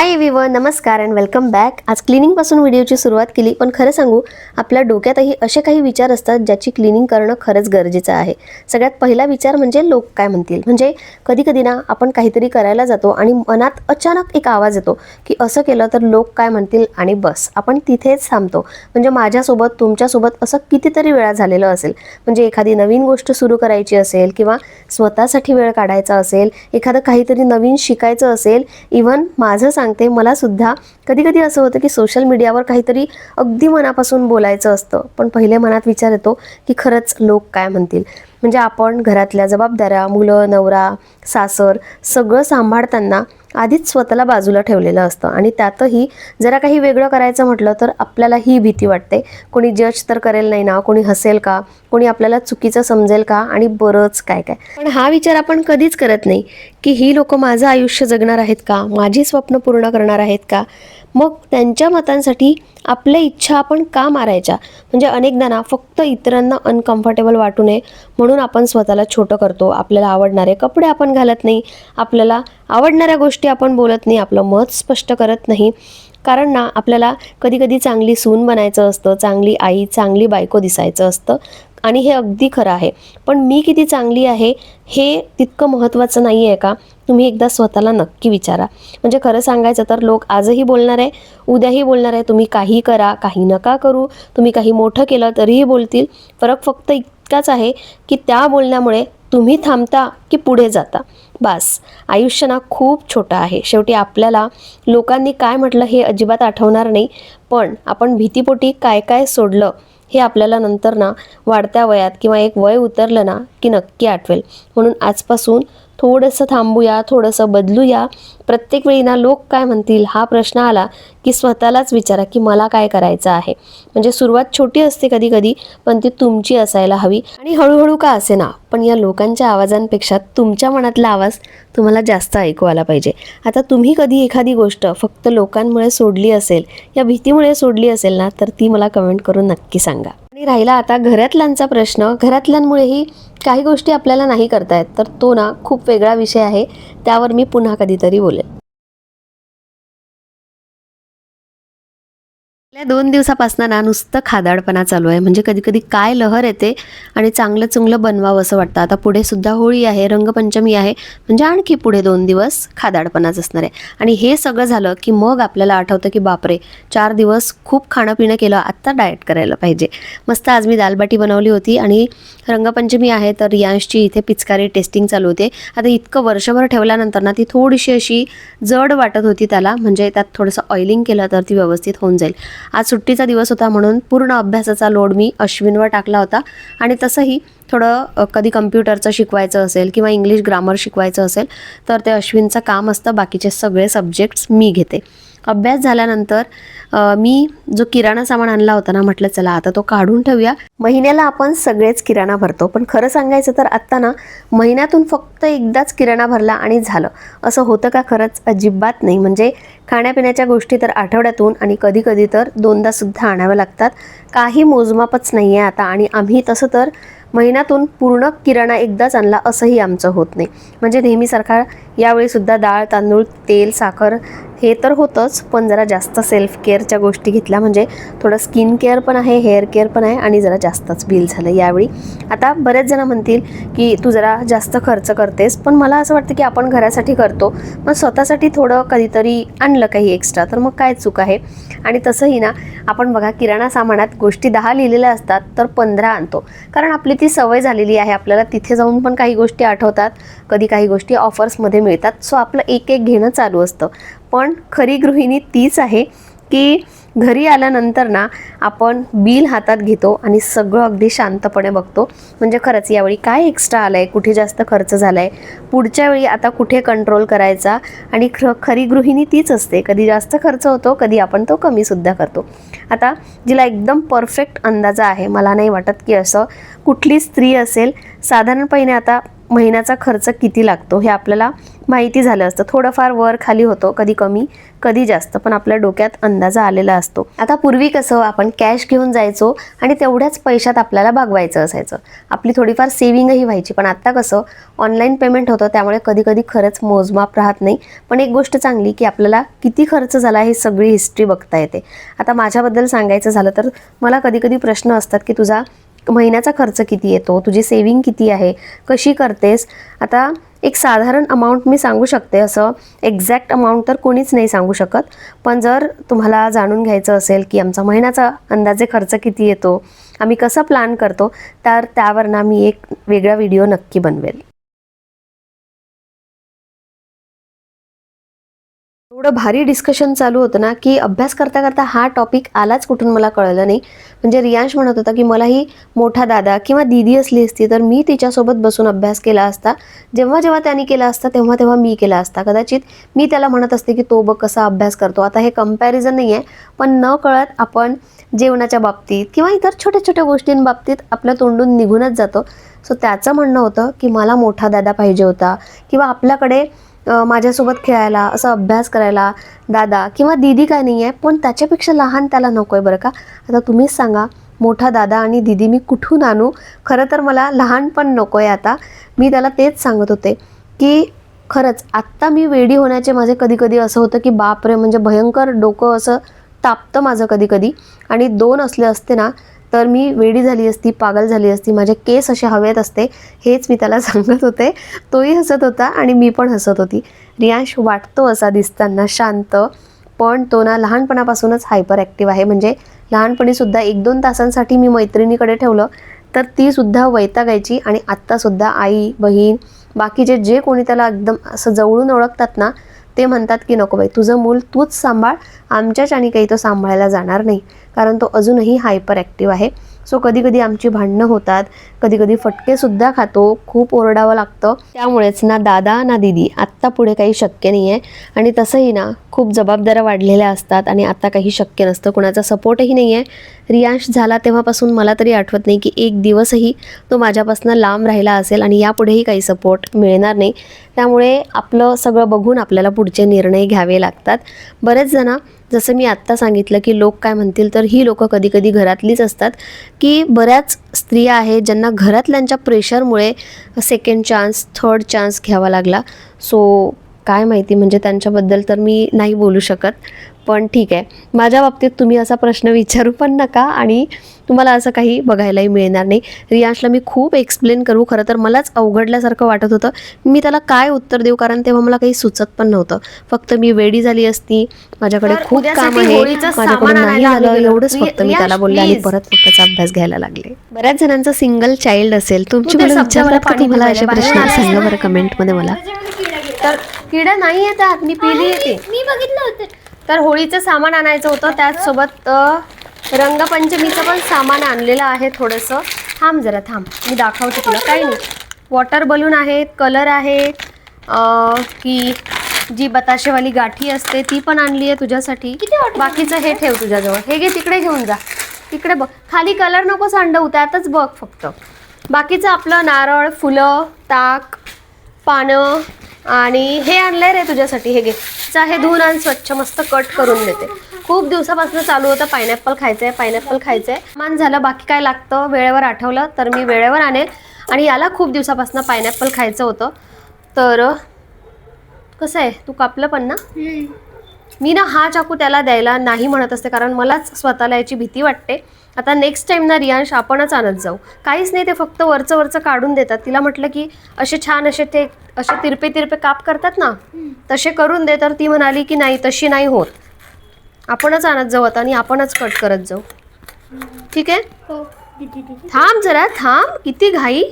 Hi everyone, नमस्कार and welcome back. आज क्लिनिंगपासून व्हिडिओची सुरुवात केली, पण खरं सांगू आपल्या डोक्यातही असे काही विचार असतात ज्याची क्लिनिंग करणं खरंच गरजेचं आहे. सगळ्यात पहिला विचार म्हणजे लोक काय म्हणतील. म्हणजे कधी कधी ना आपण काहीतरी करायला जातो आणि मनात अचानक एक आवाज येतो की असं केलं तर लोक काय म्हणतील, आणि बस आपण तिथेच थांबतो. म्हणजे माझ्यासोबत तुमच्यासोबत असं कितीतरी वेळा झालेलं असेल. म्हणजे एखादी नवीन गोष्ट सुरू करायची असेल किंवा स्वतःसाठी वेळ काढायचा असेल, एखादं काहीतरी नवीन शिकायचं असेल, इव्हन माझं सांगते मला सुद्धा कधी कधी असं होतं की सोशल मीडियावर काहीतरी अगदी मनापासून बोलायचं असतं, पण पहिले मनात विचार येतो की खरंच लोक काय म्हणतील. म्हणजे आपण घरातल्या जबाबदाऱ्या, मुलं, नवरा, सासर सगळं सांभाळताना आधीच स्वतःला बाजूला ठेवलेलं असतं, आणि त्यातही जरा काही वेगळं करायचं म्हटलं तर आपल्याला ही भीती वाटते, कोणी जज तर करेल नाही ना, कोणी हसेल का, कोणी आपल्याला चुकीचं समजेल का, आणि बरंच काय काय. पण हा विचार आपण कधीच करत नाही की ही लोक माझं आयुष्य जगणार आहेत का, माझी स्वप्न पूर्ण करणार आहेत का, मग त्यांच्या मतांसाठी आपल्या इच्छा आपण का मारायच्या. म्हणजे अनेकदा ना फक्त इतरांना अनकम्फर्टेबल वाटू नये म्हणून आपण स्वतःला छोटं करतो. आपल्याला आवडणारे कपडे आपण घालत नाही, आपल्याला आवडणाऱ्या गोष्टी आपण बोलत नाही, आपलं मत स्पष्ट करत नाही. कारण ना आपल्याला कधी कधी चांगली सून बनायचं असतं, चांगली आई, चांगली बायको दिसायचं असतं, आणि हे अगदी खरं आहे. पण मी किती चांगली आहे हे तितकं महत्त्वाचं नाही आहे का, तुम्ही एकदा स्वतःला नक्की विचारा. म्हणजे खरं सांगायचं तर लोक आजही बोलणार आहे, उद्याही बोलणार आहे. तुम्ही काही करा, काही नका करू, तुम्ही काही मोठं केलं तरीही बोलतील. फरक फक्त इतकाच आहे की त्या बोलण्यामुळे तुम्ही थांबता की पुढे जाता. बस. आयुष्य ना खूप छोटं आहे. शेवटी आपल्याला लोकांनी काय म्हटलं हे अजिबात आठवणार नाही, पण आपण भीतीपोटी काय काय सोडलं हे आपल्याला नंतर ना वाढत्या वयात किंवा एक वय उतरलं ना की नक्की आठवेल. म्हणून आजपासून थोडंसं थांबूया, थोडंसं बदलूया. प्रत्येक वेळी ना लोक काय म्हणतील हा प्रश्न आला की स्वतःलाच विचारा की मला काय करायचं आहे. म्हणजे सुरुवात छोटी असते कधी कधी, पण ती तुमची असायला हवी. आणि हळूहळू का असे ना, पण या लोकांच्या आवाजांपेक्षा तुमच्या मनातला आवाज तुम्हाला जास्त ऐकू आला पाहिजे. आता तुम्ही कधी एखादी गोष्ट फक्त लोकांमुळे सोडली असेल, या भीतीमुळे सोडली असेल ना, तर ती मला कमेंट करून नक्की सांगा. आणि राहिला आता घरातल्यांचा प्रश्न, घरातल्यांमुळेही काही गोष्टी आपल्याला नाही करतायत, तर तो ना खूप वेगळा विषय आहे. त्यावर मी पुन्हा कधीतरी बोलेन. गेल्या 2 दिवसापासून ना नुसतं खादाडपणा चालू आहे. म्हणजे कधी कधी काय लहर येते आणि चांगलं चुंगलं बनवावं असं वाटतं. आता पुढे सुद्धा होळी आहे, रंगपंचमी आहे, म्हणजे आणखी पुढे 2 दिवस खादाडपणाच असणार आहे. आणि हे सगळं झालं की मग आपल्याला आठवतं की बापरे, 4 दिवस खूप खाणं पिणं केलं, आत्ता डाएट करायला पाहिजे. मस्त आज मी दालबाटी बनवली होती, आणि रंगपंचमी आहे तर यांशची इथे पिचकारी टेस्टिंग चालू होते. आता इतकं वर्षभर ठेवल्यानंतर ना ती थोडीशी अशी जड वाटत होती त्याला, म्हणजे त्यात थोडंसं ऑइलिंग केलं तर ती व्यवस्थित होऊन जाईल. आज सुट्टीचा दिवस होता म्हणून पूर्ण अभ्यासाचा लोड मी अश्विनवर टाकला होता. आणि तसंही थोडं कधी कम्प्युटरचं शिकवायचं असेल किंवा इंग्लिश ग्रामर शिकवायचं असेल तर ते अश्विनचं काम असतं, बाकीचे सगळे सब्जेक्ट्स मी घेते. अभ्यास झाल्यानंतर मी जो किराणा सामान आणला होता ना, म्हटलं चला आता तो काढून ठेवूया. महिन्याला आपण सगळेच किराणा भरतो, पण खरं सांगायचं तर आत्ता ना महिन्यातून फक्त एकदाच किराणा भरला आणि झालं. असं होतं का? खरंच अजिबात नाही. म्हणजे खाण्यापिण्याच्या गोष्टी तर आठवड्यातून आणि कधी कधी तर 2दा सुद्धा आणाव्या लागतात. काही मोजमापच नाही आहे आता. आणि आम्ही तसं तर महिन्यातून पूर्ण किराणा एकदाच आणला असंही आमचं होत नाही. म्हणजे नेहमीसारखा यावेळीसुद्धा डाळ, तांदूळ, तेल, साखर हे तर होतंच, पण जरा जास्त सेल्फ केअरच्या गोष्टी घेतल्या. म्हणजे थोडं स्किन केअर पण आहे, हेअर केअर पण आहे, आणि जरा जास्तच बिल झालं यावेळी. आता बरेच जण म्हणतील की तू जरा जास्त खर्च करतेस, पण मला असं वाटतं की आपण घरासाठी करतो, मग स्वतःसाठी थोडं कधीतरी आणलं काही एक्स्ट्रा तर मग काय चूक आहे. आणि तसंही ना आपण बघा, किराणा सामानात गोष्टी 10 लिहिलेल्या असतात तर 15 आणतो, कारण आपली ती सवय झालेली आहे. आपल्याला तिथे जाऊन पण काही गोष्टी आठवतात, कधी काही गोष्टी ऑफर्समध्ये मिळतात, सो आपलं एक एक घेणं चालू असतं. पण खरी गृहिणी तीच आहे की घरी आल्यानंतर ना आपण बिल हातात घेतो आणि सगळं अगदी शांतपणे बघतो. म्हणजे खरंच यावेळी काय एक्स्ट्रा आलं आहे, कुठे जास्त खर्च झाला आहे, पुढच्या वेळी आता कुठे कंट्रोल करायचा. आणि खरी गृहिणी तीच असते, कधी जास्त खर्च होतो, कधी आपण तो कमीसुद्धा करतो. आता जिला एकदम परफेक्ट अंदाजा आहे, मला नाही वाटत की असं कुठली स्त्री असेल. साधारणपणे आता महिन्याचा खर्च किती लागतो हे आपल्याला माहिती झालं असतं. थोडंफार वर खाली होतो, कधी कमी कधी जास्त, पण आपल्या डोक्यात अंदाजा आलेला असतो. आता पूर्वी कसं आपण कॅश घेऊन जायचो आणि तेवढ्याच पैशात आपल्याला भागवायचं असायचं, आपली थोडीफार सेव्हिंगही व्हायची. पण आता कसं ऑनलाईन पेमेंट होतं, त्यामुळे कधी कधी खरंच मोजमाप राहत नाही. पण एक गोष्ट चांगली की आपल्याला किती खर्च झाला हे सगळी हिस्ट्री बघता येते. आता माझ्याबद्दल सांगायचं झालं तर मला कधी कधी प्रश्न असतात की तुझा महिन्याचा खर्च किती येतो, तुझी सेव्हिंग किती आहे, कशी करतेस. आता एक साधारण अमाऊंट मी सांगू शकते, असं एक्झॅक्ट अमाऊंट तर कोणीच नाही सांगू शकत. पण जर तुम्हाला जाणून घ्यायचं असेल की आमचा महिन्याचा अंदाजे खर्च किती येतो, आम्ही कसं प्लॅन करतो, तर त्यावर ना मी एक वेगळा व्हिडिओ नक्की बनवेल. एवढं भारी डिस्कशन चालू होतं ना की अभ्यास करता करता हा टॉपिक आलाच कुठून मला कळलं नाही. म्हणजे रियांश म्हणत होता की मलाही मोठा दादा किंवा दीदी असली असती तर मी तिच्यासोबत बसून अभ्यास केला असता, जेव्हा जेव्हा त्यांनी केला असता तेव्हा तेव्हा मी केला असता. कदाचित मी त्याला म्हणत असते की तो बघ कसा अभ्यास करतो. आता हे कंपॅरिझन नाही आहे, पण न कळत आपण जेवणाच्या बाबतीत किंवा इतर छोट्या छोट्या गोष्टींबाबतीत आपल्या तोंडून निघूनच जातो. सो त्याचं म्हणणं होतं की मला मोठा दादा पाहिजे होता किंवा आपल्याकडे माझ्यासोबत खेळायला, असं अभ्यास करायला दादा किंवा दीदी काय नाही आहे, पण त्याच्यापेक्षा लहान त्याला नको आहे बरं का. आता तुम्हीच सांगा मोठा दादा आणि दीदी मी कुठून आणू. खरं तर मला लहान पण नको आहे. आता मी त्याला तेच सांगत होते की खरंच आत्ता मी वेडी होण्याचे माझे कधी कधी असं होतं की बापरे, म्हणजे भयंकर डोकं असं तापतं माझं कधी कधी. आणि 2 असले असते ना तर मी वेडी झाली असती, पागल झाली असती, माझे केस असे हवेत असते. हेच मी त्याला सांगत होते. तोही हसत होता आणि मी पण हसत होती. रियांश वाटतो असा दिसताना शांत, पण तो ना लहानपणापासूनच हायपर ॲक्टिव्ह आहे. म्हणजे लहानपणीसुद्धा 1-2 तासांसाठी मी मैत्रिणीकडे ठेवलं तर तीसुद्धा वैतागायची. आणि आत्तासुद्धा आई, बहीण, बाकीचे जे कोणी त्याला एकदम असं जवळून ओळखतात ना ते म्हणतात की नको बाई तुझं मूल तूच सांभाळ, आमच्याच्याने काही तो सांभाळायला जाणार नाही, कारण तो अजूनही हायपर ॲक्टिव्ह आहे. सो कधी कधी आमची भांडणं होतात, कधी कधी फटकेसुद्धा खातो, खूप ओरडावं लागतं. त्यामुळेच ना दादा ना दीदी आत्ता पुढे काही शक्य नाही आहे. आणि तसंही ना खूप जबाबदाऱ्या वाढलेल्या असतात आणि आता काही शक्य नसतं, कुणाचा सपोर्टही नाही आहे. रियांश झाला तेव्हापासून मला तरी आठवत नाही की एक दिवसही तो माझ्यापासून लांब राहिला असेल आणि यापुढेही काही सपोर्ट मिळणार नाही. त्यामुळे आपलं सगळं बघून आपल्याला पुढचे निर्णय घ्यावे लागतात. बरेच जण, जसं मी आत्ता सांगितलं की लोक काय म्हणतील, तर ही लोकं कधी कधी घरातलीच असतात की बऱ्याच स्त्रिया आहेत ज्यांना घरातल्यांच्या प्रेशरमुळे सेकंड चान्स, थर्ड चान्स घ्यावा लागला. सो काय माहिती, म्हणजे त्यांच्याबद्दल तर मी नाही बोलू शकत. पण ठीक आहे, माझ्या बाबतीत तुम्ही असा प्रश्न विचारू पण नका आणि तुम्हाला असं काही बघायलाही मिळणार नाही. रियांशला मी खूप एक्सप्लेन करू, खरं तर मलाच अवघडल्यासारखं वाटत होतं. मी त्याला काय उत्तर देऊ, कारण तेव्हा मला काही सुचत पण नव्हतं. फक्त मी वेडी झाली असती, माझ्याकडे खूप काम आहे, माझ्याकडून नाही झालं, एवढंच फक्त मी त्याला बोलले आणि परत त्याचा अभ्यास घ्यायला लागले. बऱ्याच जणांचं सिंगल चाइल्ड असेल, तुमची मुलं विचारतात का तुम्हाला असे प्रश्न, सांगा बरं कमेंटमध्ये मला. तर किडा नाही येतात, मी पिली येते, मी बघितलं होतं. तर होळीचं सामान आणायचं होतं, त्याचसोबत रंगपंचमीचं पण सामान आणलेलं आहे थोडंसं. थांब जरा थांब, मी दाखवते तुला. काही नाही, वॉटर बलून आहेत, कलर आहेत, की जी बताशेवाली गाठी असते ती पण आणली आहे तुझ्यासाठी. बाकीचं हे ठेव तुझ्याजवळ, हे घे तिकडे घेऊन जा, तिकडे बघ खाली. कलर नको सांडवू, त्यातच बघ फक्त. बाकीचं आपलं नारळ, फुलं, ताक, पानं आणि हे आणलंय रे तुझ्यासाठी, हे घे. हे धुवून आण स्वच्छ, मस्त कट करून देते. खूप दिवसापासून चालू होतं पायनॅपल खायचंय, पायनॅपल खायचंय. मान झालं, बाकी काय लागतं वेळेवर आठवलं तर मी वेळेवर आणेल. आणि याला खूप दिवसापासून पायनॅपल खायचं होतं. तर कसं आहे, तू कापलं पण ना. मी ना हा चाकू त्याला द्यायला नाही म्हणत असते, कारण मलाच स्वतःला याची भीती वाटते. आता नेक्स्ट टाइम ना रियांश आपणच आणत जाऊ. काहीच नाही, ते फक्त वरचं वरचं काढून देतात. तिला म्हटलं की असे छान असे ते असे तिरपे तिरपे काप करतात ना, तसे करून दे. तर ती म्हणाली की नाही, तशी नाही होत, आपणच आणत जाऊ आता आणि आपणच कट करत जाऊ. ठीक आहे, थांब जरा थांब, किती घाई.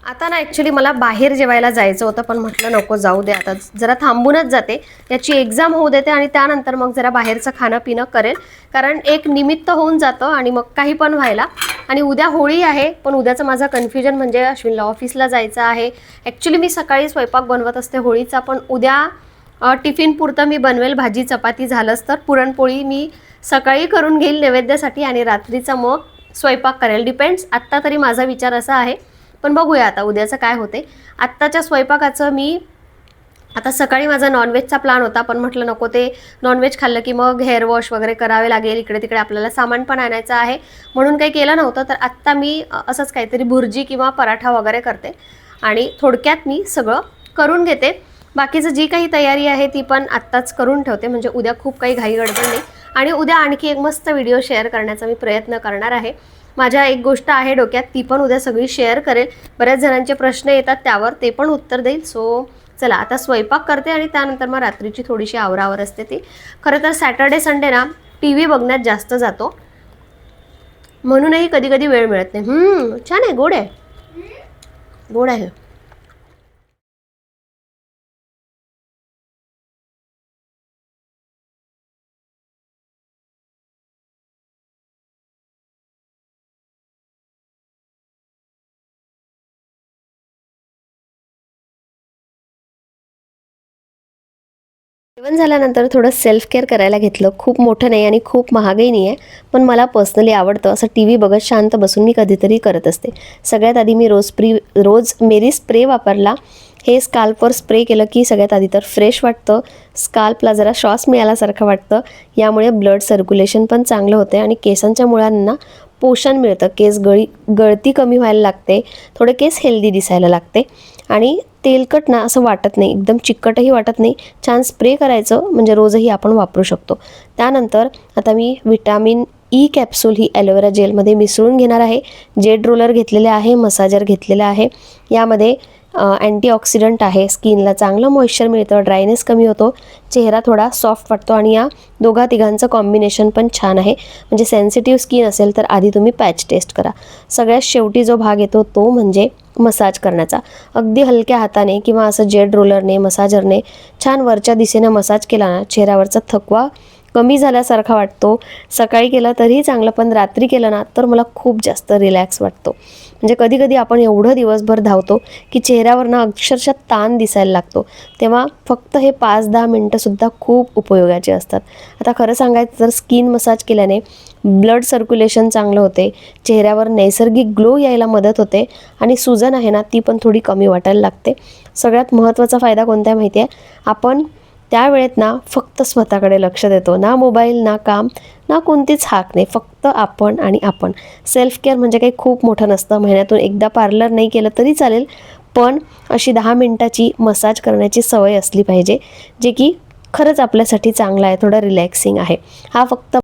आता ना ॲक्च्युली मला बाहेर जेवायला जायचं होतं, पण म्हटलं नको जाऊ दे, आता जरा थांबूनच जाते, याची एक्झाम होऊ देते आणि त्यानंतर मग जरा बाहेरचं खाणं पिणं करेल. कारण एक निमित्त होऊन जातं आणि मग काही पण व्हायला. आणि उद्या होळी आहे, पण उद्याचं माझं कन्फ्युजन म्हणजे अश्विनला ऑफिसला जायचं आहे. ॲक्च्युली मी सकाळी स्वयंपाक बनवत असते होळीचा, पण उद्या टिफिन पुरतं मी बनवेल भाजी चपाती, झालंच तर पुरणपोळी मी सकाळी करून घेईल नैवेद्यासाठी आणि रात्रीचा मग स्वयंपाक करेल. डिपेंड्स. आत्ता तरी माझा विचार असा आहे पण बघूया आता उद्याचं काय होते. आत्ताच्या स्वयंपाकाचं मी आता सकाळी माझा नॉनव्हेजचा प्लॅन होता, पण म्हटलं नको, ते नॉनव्हेज खाल्लं की मग हेअर वॉश वगैरे करावे लागेल, इकडे तिकडे आपल्याला सामान पण आणायचं आहे, म्हणून काही केलं नव्हतं. तर आत्ता मी असंच काहीतरी भुर्जी किंवा पराठा वगैरे करते आणि थोडक्यात मी सगळं करून घेते. बाकीचं जी काही तयारी आहे ती पण आत्ताच करून ठेवते, म्हणजे उद्या खूप काही घाई गडबड नाही. आणि उद्या आणखी एक मस्त व्हिडिओ शेअर करण्याचा मी प्रयत्न करणार आहे. माझ्या एक गोष्ट आहे डोक्यात, ती पण उद्या सगळी शेअर करेल. बऱ्याच जणांचे प्रश्न येतात त्यावर, ते पण उत्तर देईल. सो चला आता स्वयंपाक करते आणि त्यानंतर मग रात्रीची थोडीशी आवरावर असते ती. खरं तर सॅटर्डे संडे ना टी व्ही बघण्यात जास्त जातो, म्हणूनही कधी कधी वेळ मिळत नाही. छान आहे, गोड आहे, गोड आहे. जेवण झाल्यानंतर थोडं सेल्फ केअर करायला घेतलं. खूप मोठं नाही आणि खूप महागही नाही आहे, पण मला पर्सनली आवडतं असं टी व्ही बघत शांत बसून मी कधीतरी करत असते. सगळ्यात आधी मी रोज मेरी स्प्रे वापरला. हे स्काल्पवर स्प्रे केलं की सगळ्यात आधी तर फ्रेश वाटतं, स्काल्पला जरा श्वास मिळाल्यासारखं वाटतं. यामुळे ब्लड सर्क्युलेशन पण चांगलं होते आणि केसांच्या मुळांना पोषण मिळतं. गळती कमी व्हायला लागते, थोडे केस हेल्दी दिसायला लागते आणि तेलकट ना असं वाटत नाही, एकदम चिकटही वाटत नाही. छान स्प्रे करायचं म्हणजे रोजही आपण वापरू शकतो. त्यानंतर आता मी विटॅमिन ई कॅप्सूल ही ॲलोवेरा जेलमध्ये मिसळून घेणार आहे. जेड रोलर घेतलेले आहे, मसाजर घेतलेला आहे. यामध्ये अँटीऑक्सिडंट आहे, स्किनला चांगलं मॉइश्चर मिळतं, ड्रायनेस कमी होतो, चेहरा थोडा सॉफ्ट वाटतो आणि या दोघा तिघांचं कॉम्बिनेशन पण छान आहे. म्हणजे सेन्सिटिव्ह स्किन असेल तर आधी तुम्ही पॅच टेस्ट करा. सगळ्यात शेवटी जो भाग येतो तो म्हणजे मसाज करण्याचा. अगदी हलक्या हाताने किंवा असं जेड रोलरने, मसाजरने छान वरच्या दिशेने मसाज केला ना, चेहऱ्यावरचा थकवा कमी झाल्यासारखा वाटतो. सकाळी केलं तरीही चांगलं, पण रात्री केलं ना तर मला खूप जास्त रिलॅक्स वाटतो. म्हणजे कधी कधी आपण एवढं दिवसभर धावतो की चेहऱ्यावरनं अक्षरशः ताण दिसायला लागतो, तेव्हा फक्त हे 5-10 मिनटंसुद्धा खूप उपयोगाचे असतात. आता खरं सांगायचं तर स्किन मसाज केल्याने ब्लड सर्क्युलेशन चांगलं होते, चेहऱ्यावर नैसर्गिक ग्लो यायला मदत होते आणि सूजन आहे ना ती पण थोडी कमी वाटायला लागते. सगळ्यात महत्त्वाचा फायदा कोणता आहे माहिती आहे? आपण त्या वेळेत ना फक्त स्वतःकडे लक्ष देतो, ना मोबाईल, ना काम, ना कोणतीच हाक नाही, फक्त आपण आणि आपण. सेल्फ केअर म्हणजे काही खूप मोठं नसतं. महिन्यातून एकदा पार्लर नाही केलं तरी चालेल, पण अशी 10 मिनटाची मसाज करण्याची सवय असली पाहिजे, जे की खरंच आपल्यासाठी चांगलं आहे, थोडं रिलॅक्सिंग आहे. हा फक्त